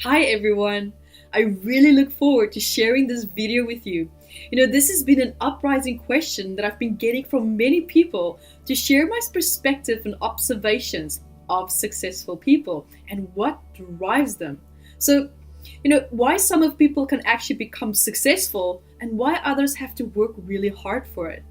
Hi everyone! I really look forward to sharing this video with you. This has been an uprising question that I've been getting from many people to share my perspective and observations of successful people and what drives them. So, why some of people can actually become successful and why others have to work really hard for it.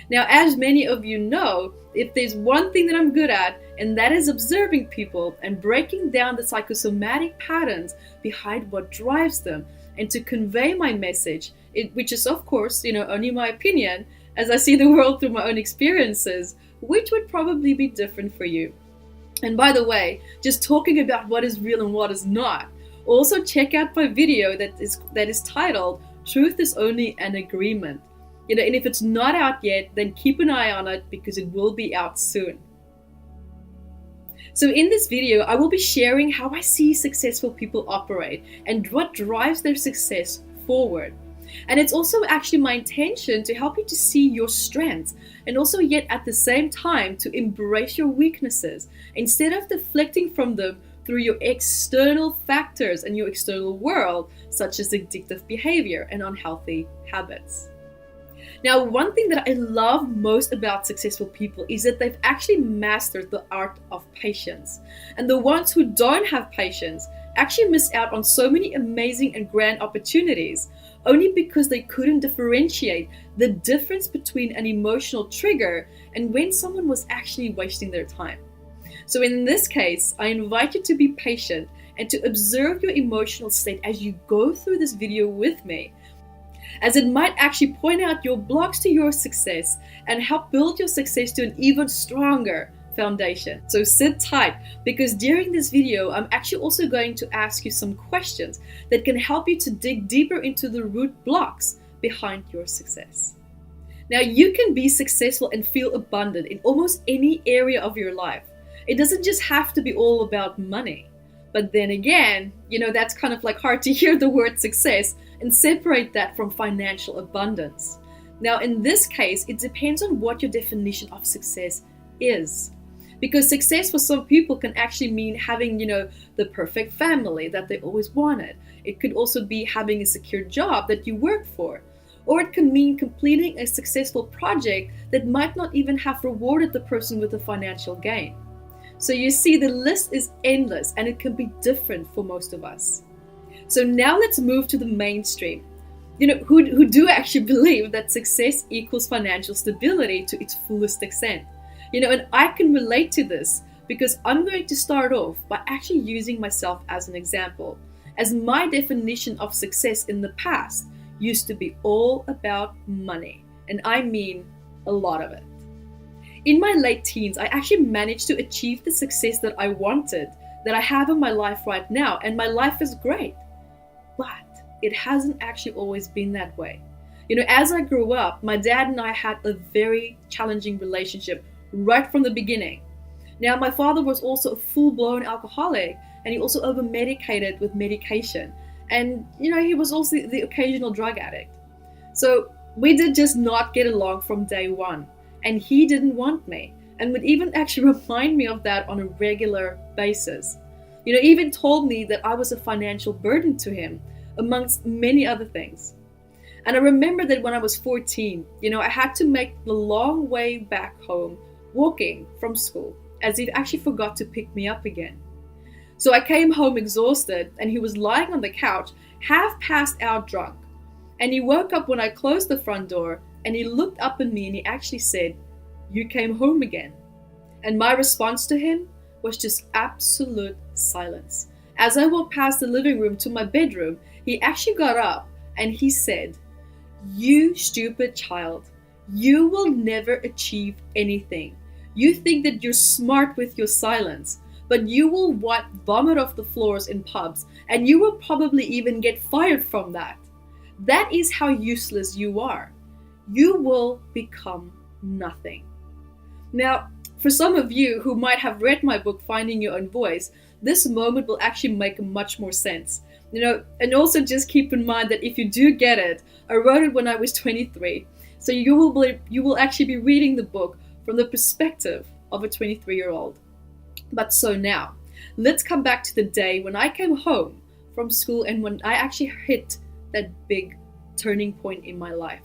Now, as many of you know, if there's one thing that I'm good at, and that is observing people and breaking down the psychosomatic patterns behind what drives them, and to convey my message, which is of course, only my opinion, as I see the world through my own experiences, which would probably be different for you. And by the way, just talking about what is real and what is not, also check out my video that is titled "Truth is Only an Agreement." And if it's not out yet, then keep an eye on it because it will be out soon. So in this video, I will be sharing how I see successful people operate and what drives their success forward. And it's also actually my intention to help you to see your strengths and also yet at the same time to embrace your weaknesses instead of deflecting from them through your external factors and your external world, such as addictive behavior and unhealthy habits. Now, one thing that I love most about successful people is that they've actually mastered the art of patience. And the ones who don't have patience actually miss out on so many amazing and grand opportunities only because they couldn't differentiate the difference between an emotional trigger and when someone was actually wasting their time. So in this case, I invite you to be patient and to observe your emotional state as you go through this video with me, as it might actually point out your blocks to your success and help build your success to an even stronger foundation. So sit tight, because during this video, I'm actually also going to ask you some questions that can help you to dig deeper into the root blocks behind your success. Now, you can be successful and feel abundant in almost any area of your life. It doesn't just have to be all about money. But then again, that's kind of like hard to hear the word success and separate that from financial abundance. Now, in this case, it depends on what your definition of success is. Because success for some people can actually mean having, the perfect family that they always wanted. It could also be having a secure job that you work for. Or it can mean completing a successful project that might not even have rewarded the person with a financial gain. So you see, the list is endless and it can be different for most of us. So now let's move to the mainstream, who do actually believe that success equals financial stability to its fullest extent. And I can relate to this because I'm going to start off by actually using myself as an example, as my definition of success in the past used to be all about money, and I mean a lot of it. In my late teens, I actually managed to achieve the success that I wanted, that I have in my life right now, and my life is great. But it hasn't actually always been that way. As I grew up, my dad and I had a very challenging relationship right from the beginning. Now, my father was also a full-blown alcoholic, and he also over-medicated with medication. And, he was also the occasional drug addict. So we did just not get along from day one. And he didn't want me, and would even actually remind me of that on a regular basis. Even told me that I was a financial burden to him, amongst many other things. And I remember that when I was 14, I had to make the long way back home, walking from school, as he actually forgot to pick me up again. So I came home exhausted, and he was lying on the couch, half passed out drunk. And he woke up when I closed the front door, and he looked up at me and he actually said, "You came home again." And my response to him was just absolute silence. As I walked past the living room to my bedroom, he actually got up and he said, "You stupid child, you will never achieve anything. You think that you're smart with your silence, but you will vomit off the floors in pubs, and you will probably even get fired from that. That is how useless you are. You will become nothing." Now, for some of you who might have read my book, Finding Your Own Voice, this moment will actually make much more sense. And also just keep in mind that if you do get it, I wrote it when I was 23. So you will actually be reading the book from the perspective of a 23-year-old. But so now, let's come back to the day when I came home from school and when I actually hit that big turning point in my life.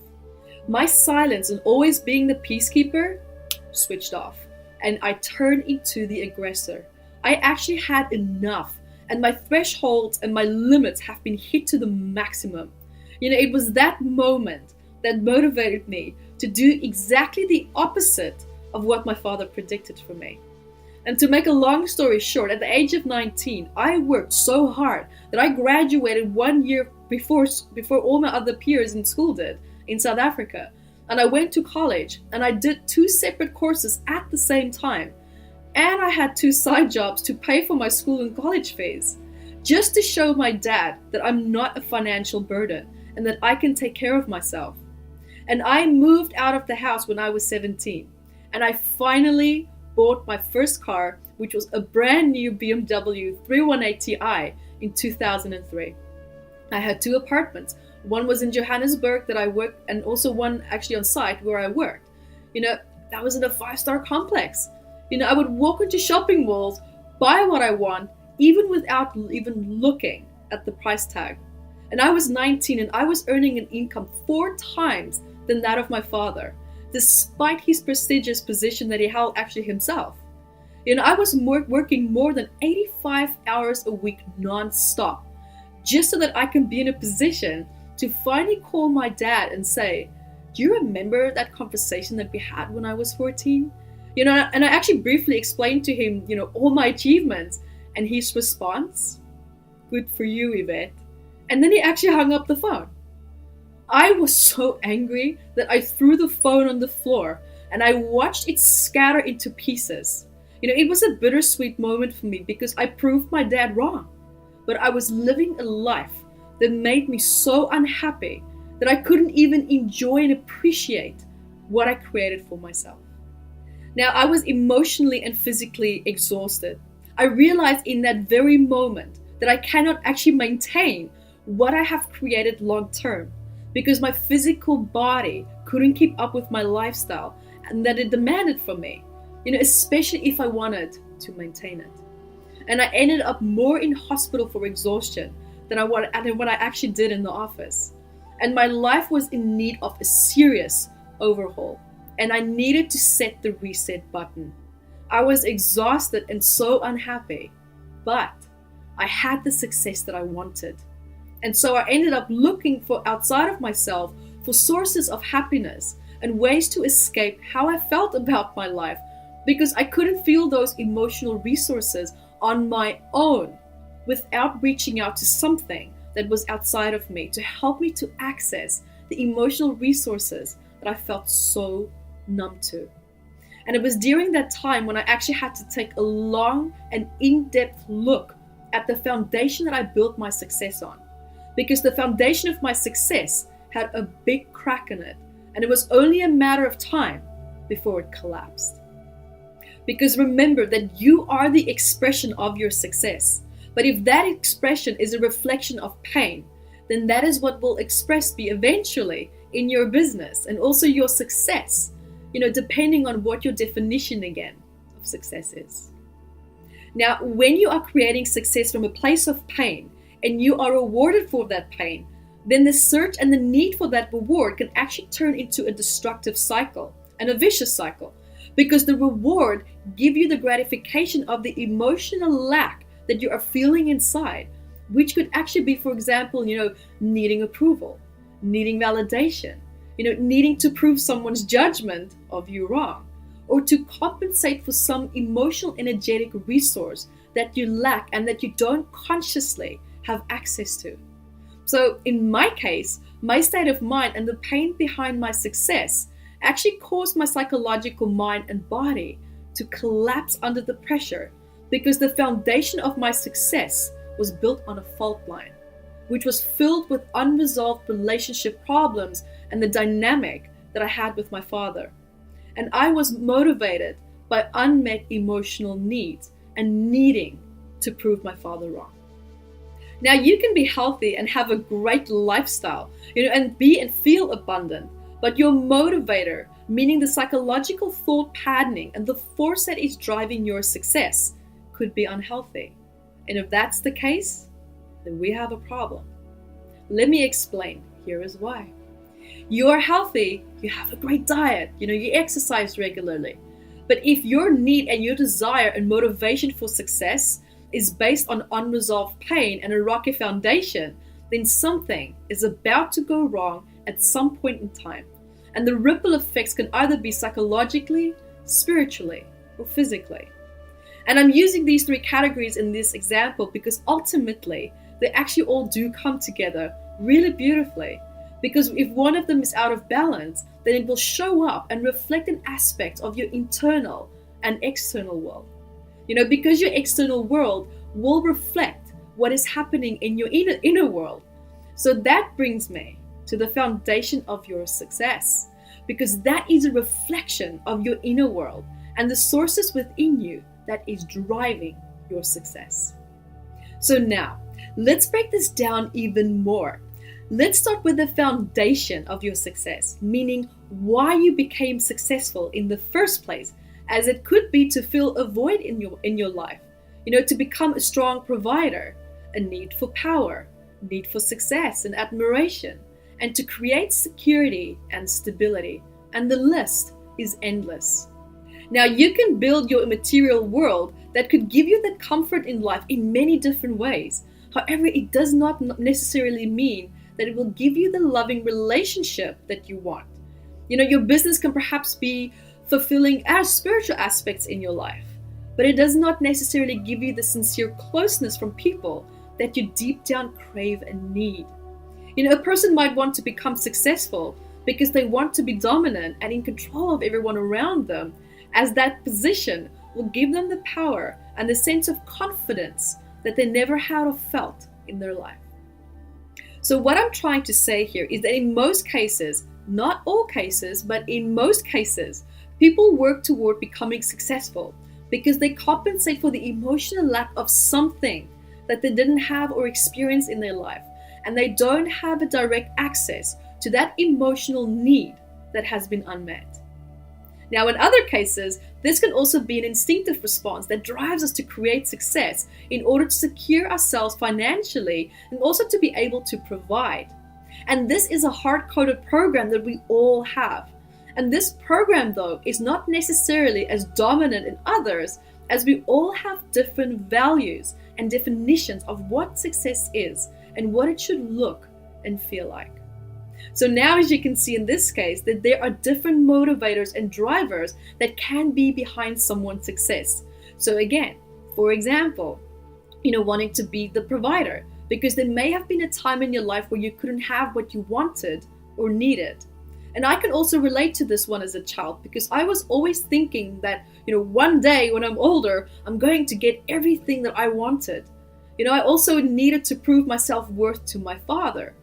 My silence and always being the peacekeeper switched off, and I turned into the aggressor. I actually had enough, and my thresholds and my limits have been hit to the maximum. It was that moment that motivated me to do exactly the opposite of what my father predicted for me. And to make a long story short, at the age of 19, I worked so hard that I graduated 1 year before all my other peers in school did in South Africa. And I went to college and I did 2 separate courses at the same time. And I had 2 side jobs to pay for my school and college fees, just to show my dad that I'm not a financial burden and that I can take care of myself. And I moved out of the house when I was 17. And I finally bought my first car, which was a brand new BMW 318 Ti in 2003. I had 2 apartments. One was in Johannesburg that I worked, and also one actually on site where I worked. That was in a 5-star complex. I would walk into shopping malls, buy what I want, even without even looking at the price tag. And I was 19 and I was earning an income 4 times than that of my father, despite his prestigious position that he held actually himself. I was working more than 85 hours a week non-stop, just so that I can be in a position to finally call my dad and say, "Do you remember that conversation that we had when I was 14? And I actually briefly explained to him, all my achievements, and his response, "Good for you, Evette." And then he actually hung up the phone. I was so angry that I threw the phone on the floor and I watched it scatter into pieces. It was a bittersweet moment for me because I proved my dad wrong. But I was living a life that made me so unhappy that I couldn't even enjoy and appreciate what I created for myself. Now, I was emotionally and physically exhausted. I realized in that very moment that I cannot actually maintain what I have created long term because my physical body couldn't keep up with my lifestyle and that it demanded from me, especially if I wanted to maintain it. And I ended up more in hospital for exhaustion than what I actually did in the office. And my life was in need of a serious overhaul. And I needed to set the reset button. I was exhausted and so unhappy, but I had the success that I wanted. And so I ended up looking for outside of myself for sources of happiness and ways to escape how I felt about my life because I couldn't feel those emotional resources on my own without reaching out to something that was outside of me to help me to access the emotional resources that I felt so numb to. And it was during that time when I actually had to take a long and in-depth look at the foundation that I built my success on. Because the foundation of my success had a big crack in it, and it was only a matter of time before it collapsed. Because remember that you are the expression of your success. But if that expression is a reflection of pain, then that is what will be eventually in your business and also your success, depending on what your definition again of success is. Now, when you are creating success from a place of pain and you are rewarded for that pain, then the search and the need for that reward can actually turn into a destructive cycle and a vicious cycle, because the reward gives you the gratification of the emotional lack that you are feeling inside, which could actually be, for example, needing approval, needing validation, needing to prove someone's judgment of you wrong, or to compensate for some emotional energetic resource that you lack and that you don't consciously have access to. So in my case, my state of mind and the pain behind my success actually caused my psychological mind and body to collapse under the pressure, because the foundation of my success was built on a fault line, which was filled with unresolved relationship problems and the dynamic that I had with my father. And I was motivated by unmet emotional needs and needing to prove my father wrong. Now, you can be healthy and have a great lifestyle, and be and feel abundant, but your motivator, meaning the psychological thought patterning and the force that is driving your success, could be unhealthy. And if that's the case, then we have a problem. Let me explain. Here is why. You are healthy, you have a great diet, you exercise regularly. But if your need and your desire and motivation for success is based on unresolved pain and a rocky foundation, then something is about to go wrong at some point in time. And the ripple effects can either be psychologically, spiritually, or physically. And I'm using these three categories in this example because ultimately they actually all do come together really beautifully. Because if one of them is out of balance, then it will show up and reflect an aspect of your internal and external world. Because your external world will reflect what is happening in your inner world. So that brings me to the foundation of your success, because that is a reflection of your inner world and the sources within you that is driving your success. So now, let's break this down even more. Let's start with the foundation of your success, meaning why you became successful in the first place, as it could be to fill a void in your life, to become a strong provider, a need for power, need for success and admiration, and to create security and stability. And the list is endless. Now, you can build your material world that could give you that comfort in life in many different ways. However, it does not necessarily mean that it will give you the loving relationship that you want. Your business can perhaps be fulfilling as spiritual aspects in your life, but it does not necessarily give you the sincere closeness from people that you deep down crave and need. A person might want to become successful because they want to be dominant and in control of everyone around them, as that position will give them the power and the sense of confidence that they never had or felt in their life. So what I'm trying to say here is that in most cases, not all cases, but in most cases, people work toward becoming successful because they compensate for the emotional lack of something that they didn't have or experience in their life, and they don't have a direct access to that emotional need that has been unmet. Now, in other cases, this can also be an instinctive response that drives us to create success in order to secure ourselves financially and also to be able to provide. And this is a hard-coded program that we all have. And this program, though, is not necessarily as dominant in others, as we all have different values and definitions of what success is and what it should look and feel like. So now, as you can see in this case, that there are different motivators and drivers that can be behind someone's success. So again, for example, wanting to be the provider, because there may have been a time in your life where you couldn't have what you wanted or needed. And I can also relate to this one as a child, because I was always thinking that, one day when I'm older, I'm going to get everything that I wanted. I also needed to prove my self-worth to my father.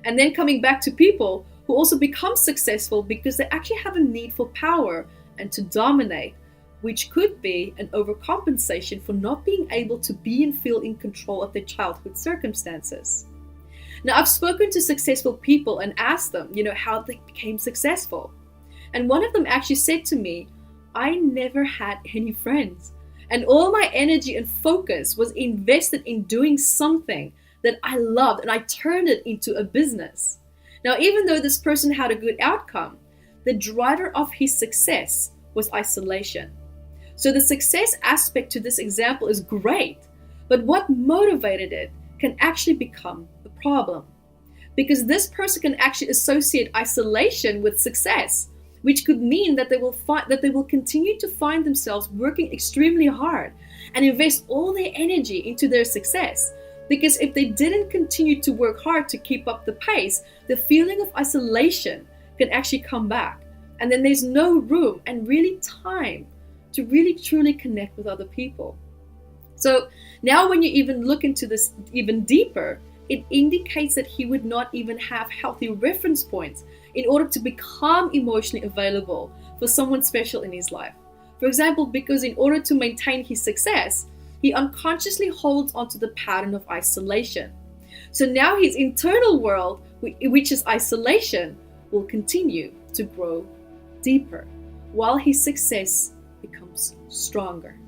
And then coming back to people who also become successful because they actually have a need for power and to dominate, which could be an overcompensation for not being able to be and feel in control of their childhood circumstances. Now, I've spoken to successful people and asked them, how they became successful. And one of them actually said to me, I never had any friends. And all my energy and focus was invested in doing something that I loved, and I turned it into a business. Now, even though this person had a good outcome, the driver of his success was isolation. So the success aspect to this example is great, but what motivated it can actually become a problem. Because this person can actually associate isolation with success, which could mean that they will continue to find themselves working extremely hard and invest all their energy into their success. Because if they didn't continue to work hard to keep up the pace, the feeling of isolation can actually come back. And then there's no room and really time to really truly connect with other people. So now when you even look into this even deeper, it indicates that he would not even have healthy reference points in order to become emotionally available for someone special in his life. For example, because in order to maintain his success, he unconsciously holds onto the pattern of isolation. So now his internal world, which is isolation, will continue to grow deeper while his success becomes stronger.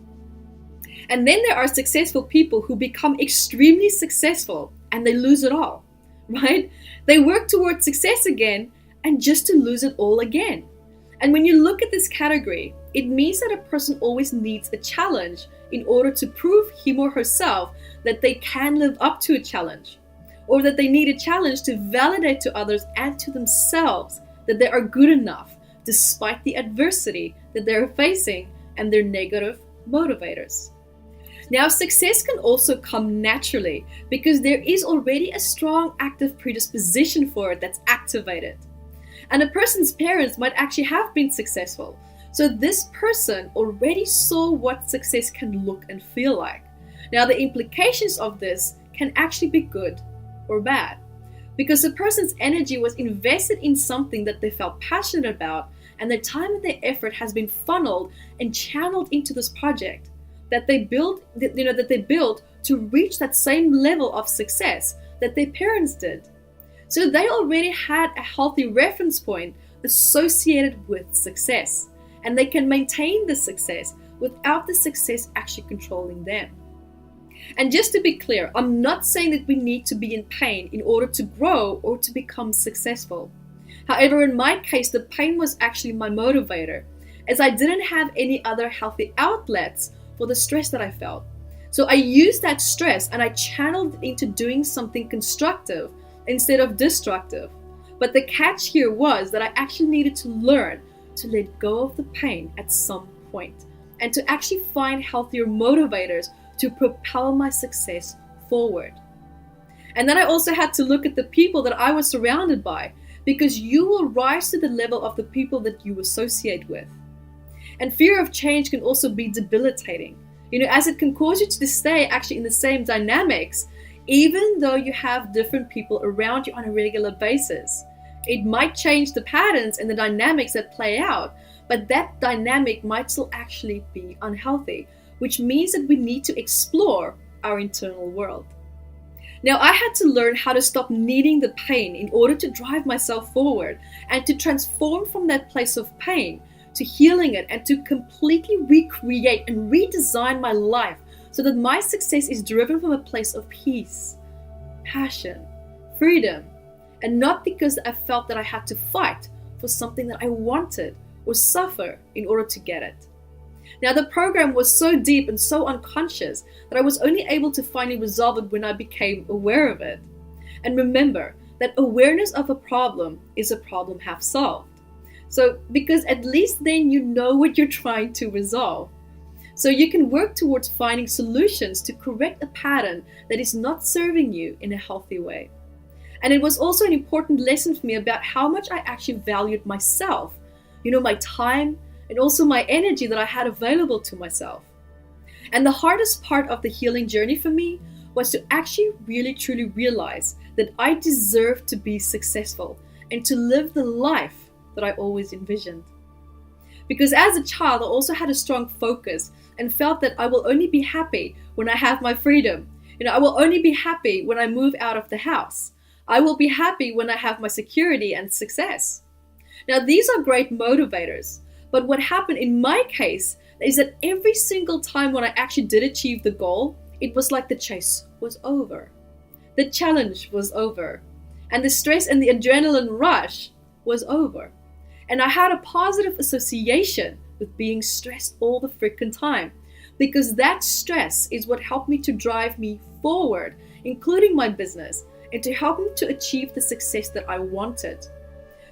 And then there are successful people who become extremely successful and they lose it all, right? They work towards success again and just to lose it all again. And when you look at this category, it means that a person always needs a challenge in order to prove him or herself that they can live up to a challenge, or that they need a challenge to validate to others and to themselves that they are good enough despite the adversity that they're facing and their negative motivators. Now, success can also come naturally because there is already a strong active predisposition for it that's activated. And a person's parents might actually have been successful. So this person already saw what success can look and feel like. Now, the implications of this can actually be good or bad, because the person's energy was invested in something that they felt passionate about, and their time and their effort has been funneled and channeled into this project that they built to reach that same level of success that their parents did. So they already had a healthy reference point associated with success, and they can maintain the success without the success actually controlling them. And just to be clear, I'm not saying that we need to be in pain in order to grow or to become successful. However, in my case, the pain was actually my motivator, as I didn't have any other healthy outlets for the stress that I felt. So I used that stress and I channeled it into doing something constructive instead of destructive. But the catch here was that I actually needed to learn to let go of the pain at some point and to actually find healthier motivators to propel my success forward. And then I also had to look at the people that I was surrounded by, because you will rise to the level of the people that you associate with. And fear of change can also be debilitating, as it can cause you to stay actually in the same dynamics, even though you have different people around you on a regular basis. It might change the patterns and the dynamics that play out, but that dynamic might still actually be unhealthy, which means that we need to explore our internal world. Now, I had to learn how to stop needing the pain in order to drive myself forward and to transform from that place of pain to healing it and to completely recreate and redesign my life so that my success is driven from a place of peace, passion, freedom, and not because I felt that I had to fight for something that I wanted or suffer in order to get it. Now, the program was so deep and so unconscious that I was only able to finally resolve it when I became aware of it. And remember that awareness of a problem is a problem half solved. So, because at least then you know what you're trying to resolve. So you can work towards finding solutions to correct a pattern that is not serving you in a healthy way. And it was also an important lesson for me about how much I actually valued myself, my time, and also my energy that I had available to myself. And the hardest part of the healing journey for me was to actually really truly realize that I deserved to be successful and to live the life that I always envisioned. Because as a child, I also had a strong focus and felt that I will only be happy when I have my freedom. I will only be happy when I move out of the house. I will be happy when I have my security and success. Now, these are great motivators. But what happened in my case is that every single time when I actually did achieve the goal, it was like the chase was over. The challenge was over. And the stress and the adrenaline rush was over. And I had a positive association with being stressed all the freaking time, because that stress is what helped me to drive me forward, including my business, and to help me to achieve the success that I wanted.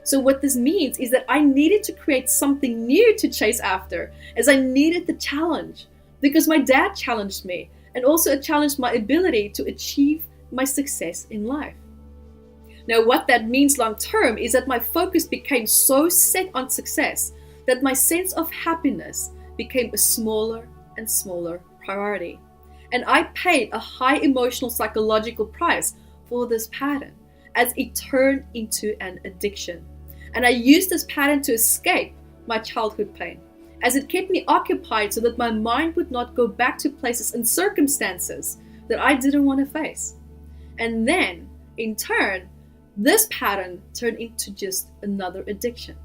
So what this means is that I needed to create something new to chase after, as I needed the challenge, because my dad challenged me and also it challenged my ability to achieve my success in life. Now, what that means long term is that my focus became so set on success that my sense of happiness became a smaller and smaller priority. And I paid a high emotional psychological price for this pattern, as it turned into an addiction. And I used this pattern to escape my childhood pain, as it kept me occupied so that my mind would not go back to places and circumstances that I didn't want to face. And then, in turn, this pattern turned into just another addiction.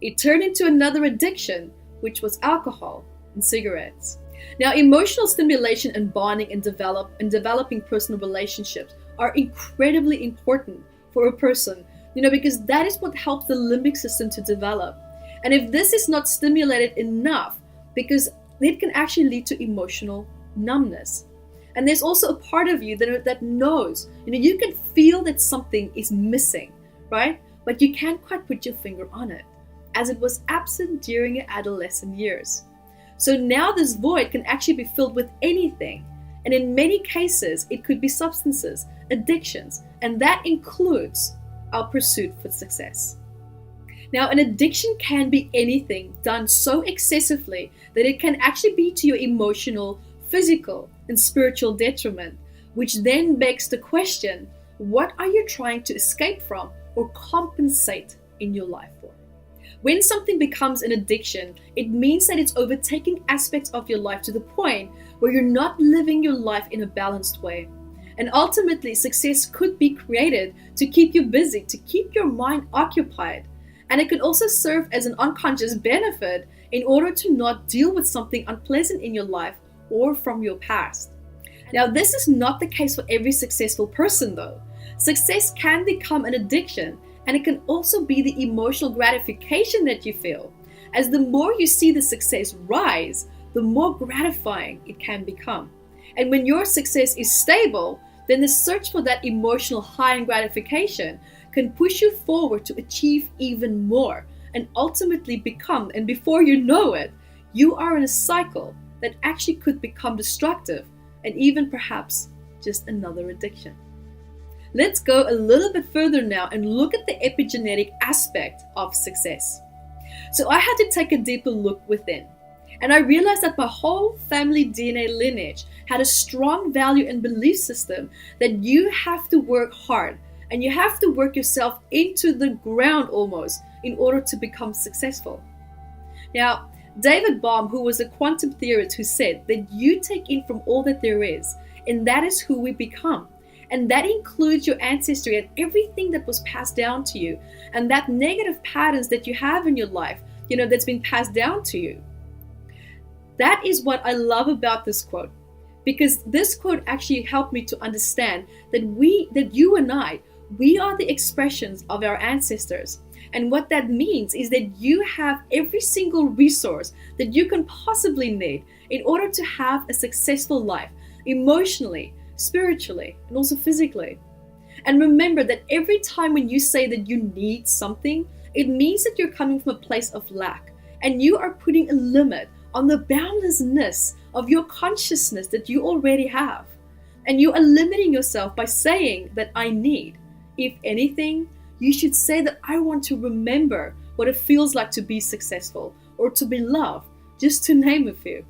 It turned into another addiction, which was alcohol and cigarettes. Now, emotional stimulation and bonding and developing personal relationships are incredibly important for a person, because that is what helps the limbic system to develop. And if this is not stimulated enough, because it can actually lead to emotional numbness. And there's also a part of you that knows, you can feel that something is missing, right? But you can't quite put your finger on it, as it was absent during your adolescent years. So now this void can actually be filled with anything. And in many cases, it could be substances, addictions, and that includes our pursuit for success. Now, an addiction can be anything done so excessively that it can actually be to your emotional, physical, and spiritual detriment, which then begs the question, what are you trying to escape from or compensate in your life for? When something becomes an addiction, it means that it's overtaking aspects of your life to the point where you're not living your life in a balanced way. And ultimately, success could be created to keep you busy, to keep your mind occupied. And it can also serve as an unconscious benefit in order to not deal with something unpleasant in your life or from your past. Now, this is not the case for every successful person, though. Success can become an addiction, and it can also be the emotional gratification that you feel. As the more you see the success rise, the more gratifying it can become. And when your success is stable, then the search for that emotional high and gratification can push you forward to achieve even more and ultimately become, and before you know it, you are in a cycle that actually could become destructive and even perhaps just another addiction. Let's go a little bit further now and look at the epigenetic aspect of success. So I had to take a deeper look within, and I realized that my whole family DNA lineage had a strong value and belief system that you have to work hard and you have to work yourself into the ground almost in order to become successful. Now, David Bohm, who was a quantum theorist, who said that you take in from all that there is, and that is who we become. And that includes your ancestry and everything that was passed down to you, and that negative patterns that you have in your life, that's been passed down to you. That is what I love about this quote, because this quote actually helped me to understand that you and I, we are the expressions of our ancestors. And what that means is that you have every single resource that you can possibly need in order to have a successful life, emotionally, spiritually, and also physically. And remember that every time when you say that you need something, it means that you're coming from a place of lack, and you are putting a limit on the boundlessness of your consciousness that you already have. And you are limiting yourself by saying that I need. If anything, you should say that I want to remember what it feels like to be successful or to be loved, just to name a few.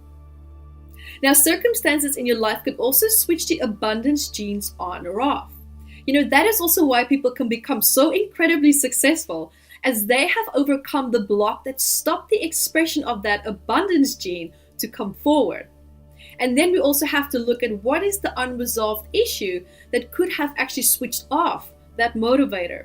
Now, circumstances in your life can also switch the abundance genes on or off. That is also why people can become so incredibly successful, as they have overcome the block that stopped the expression of that abundance gene to come forward. And then we also have to look at what is the unresolved issue that could have actually switched off that motivator.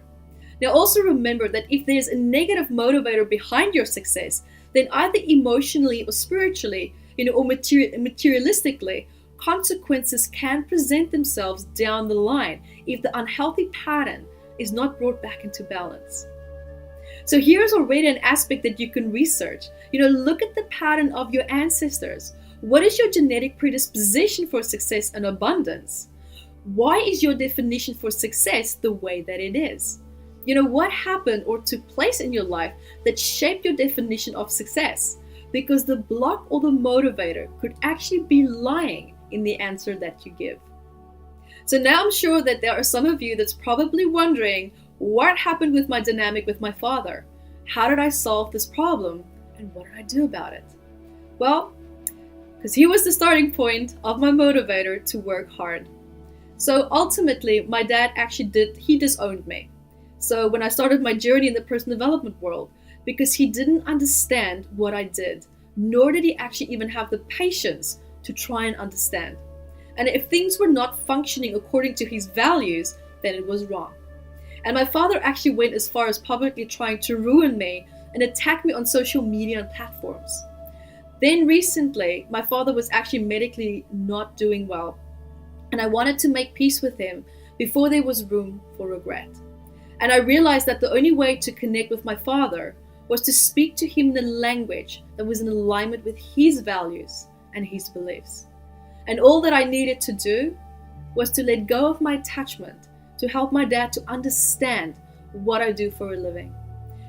Now, also remember that if there's a negative motivator behind your success, then either emotionally or spiritually, or materialistically, consequences can present themselves down the line if the unhealthy pattern is not brought back into balance. So here's already an aspect that you can research. Look at the pattern of your ancestors. What is your genetic predisposition for success and abundance? Why is your definition for success the way that it is? What happened or took place in your life that shaped your definition of success? Because the block or the motivator could actually be lying in the answer that you give. So now I'm sure that there are some of you that's probably wondering, what happened with my dynamic with my father? How did I solve this problem? And what did I do about it? Well, because he was the starting point of my motivator to work hard. So ultimately, my dad actually he disowned me. So when I started my journey in the personal development world, because he didn't understand what I did, nor did he actually even have the patience to try and understand. And if things were not functioning according to his values, then it was wrong. And my father actually went as far as publicly trying to ruin me and attack me on social media and platforms. Then recently, my father was actually medically not doing well, and I wanted to make peace with him before there was room for regret. And I realized that the only way to connect with my father was to speak to him in a language that was in alignment with his values and his beliefs. And all that I needed to do was to let go of my attachment to help my dad to understand what I do for a living.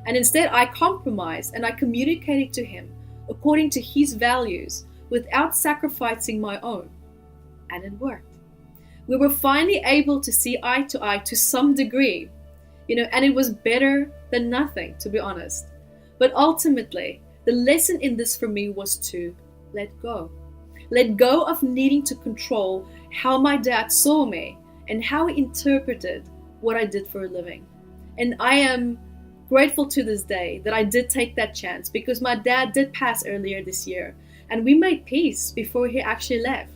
And instead, I compromised and I communicated to him according to his values without sacrificing my own. And it worked. We were finally able to see eye to some degree, and it was better than nothing, to be honest. But ultimately, the lesson in this for me was to let go. Let go of needing to control how my dad saw me and how he interpreted what I did for a living. And I am grateful to this day that I did take that chance, because my dad did pass earlier this year and we made peace before he actually left.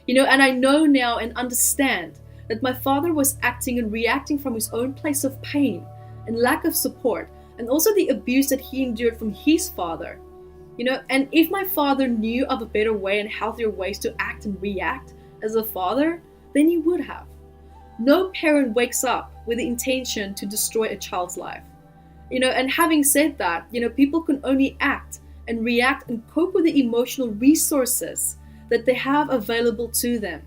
And I know now and understand that my father was acting and reacting from his own place of pain and lack of support, and also the abuse that he endured from his father. And if my father knew of a better way and healthier ways to act and react as a father, then he would have. No parent wakes up with the intention to destroy a child's life. And having said that, people can only act and react and cope with the emotional resources that they have available to them.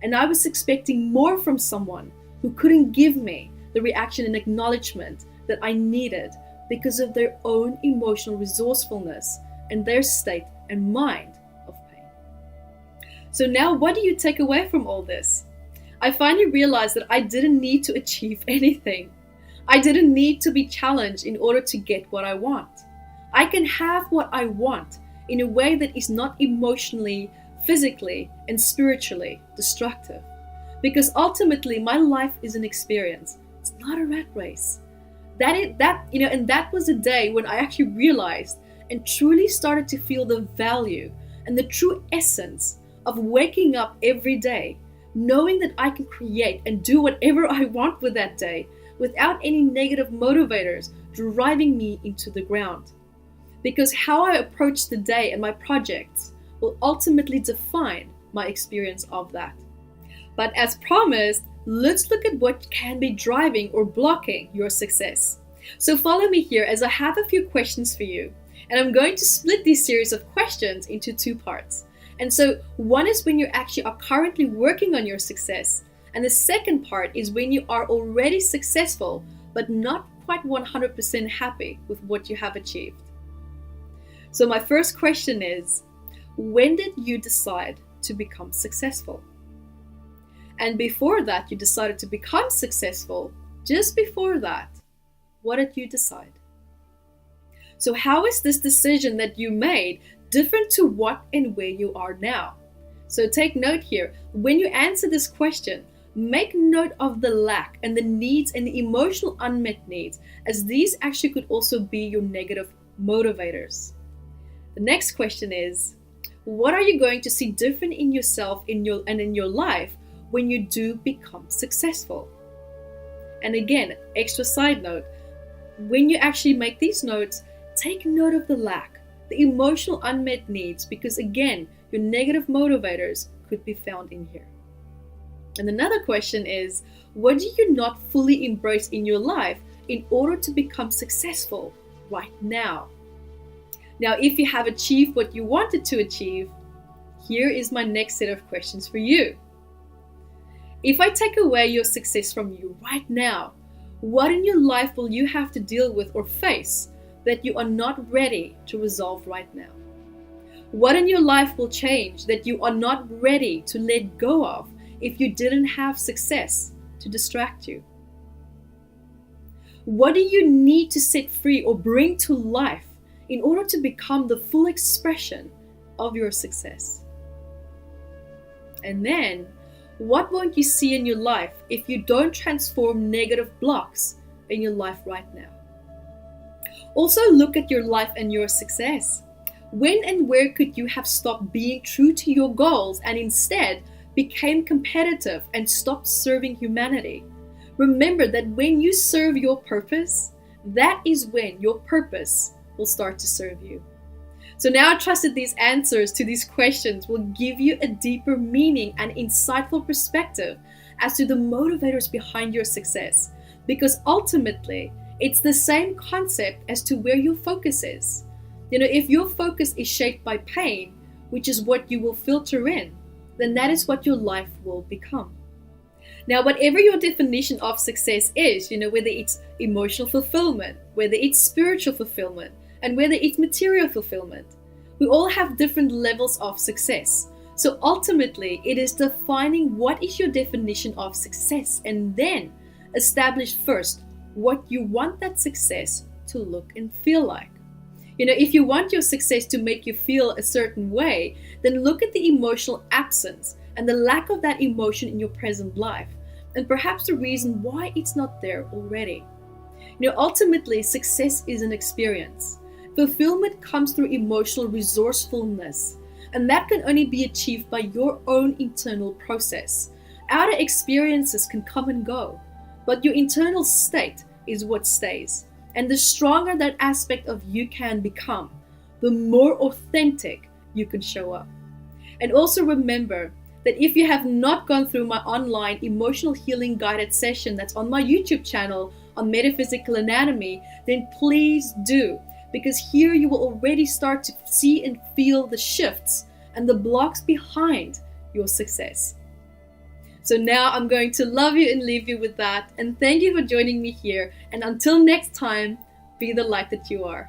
And I was expecting more from someone who couldn't give me the reaction and acknowledgement that I needed because of their own emotional resourcefulness and their state and mind of pain. So now, what do you take away from all this? I finally realized that I didn't need to achieve anything. I didn't need to be challenged in order to get what I want. I can have what I want in a way that is not emotionally, physically, and spiritually destructive. Because ultimately, my life is an experience. It's not a rat race. And that was a day when I actually realized and truly started to feel the value and the true essence of waking up every day, knowing that I can create and do whatever I want with that day without any negative motivators driving me into the ground. Because how I approach the day and my projects will ultimately define my experience of that. But as promised, let's look at what can be driving or blocking your success. So follow me here as I have a few questions for you. And I'm going to split this series of questions into two parts. And so one is when you actually are currently working on your success. And the second part is when you are already successful, but not quite 100% happy with what you have achieved. So my first question is, when did you decide to become successful? And before that, you decided to become successful. Just before that, what did you decide? So how is this decision that you made different to what and where you are now? So take note here. When you answer this question, make note of the lack and the needs and the emotional unmet needs, as these actually could also be your negative motivators. The next question is, what are you going to see different in yourself in your life when you do become successful? And again, extra side note, when you actually make these notes, take note of the lack, the emotional unmet needs, because again, your negative motivators could be found in here. And another question is, what do you not fully embrace in your life in order to become successful right now? Now, if you have achieved what you wanted to achieve, here is my next set of questions for you. If I take away your success from you right now, what in your life will you have to deal with or face that you are not ready to resolve right now? What in your life will change that you are not ready to let go of if you didn't have success to distract you? What do you need to set free or bring to life in order to become the full expression of your success? And then, what won't you see in your life if you don't transform negative blocks in your life right now? Also, look at your life and your success. When and where could you have stopped being true to your goals and instead became competitive and stopped serving humanity? Remember that when you serve your purpose, that is when your purpose will start to serve you. So now I trust that these answers to these questions will give you a deeper meaning and insightful perspective as to the motivators behind your success. Because ultimately, it's the same concept as to where your focus is. If your focus is shaped by pain, which is what you will filter in, then that is what your life will become. Now, whatever your definition of success is, whether it's emotional fulfillment, whether it's spiritual fulfillment, and whether it's material fulfillment, we all have different levels of success. So ultimately, it is defining what is your definition of success, and then establish first what you want that success to look and feel like. If you want your success to make you feel a certain way, then look at the emotional absence and the lack of that emotion in your present life, and perhaps the reason why it's not there already. Ultimately, success is an experience. Fulfillment comes through emotional resourcefulness, and that can only be achieved by your own internal process. Outer experiences can come and go, but your internal state is what stays. And the stronger that aspect of you can become, the more authentic you can show up. And also remember that if you have not gone through my online emotional healing guided session that's on my YouTube channel on Metaphysical Anatomy, then please do, because here you will already start to see and feel the shifts and the blocks behind your success. So now I'm going to love you and leave you with that. And thank you for joining me here. And until next time, be the light that you are.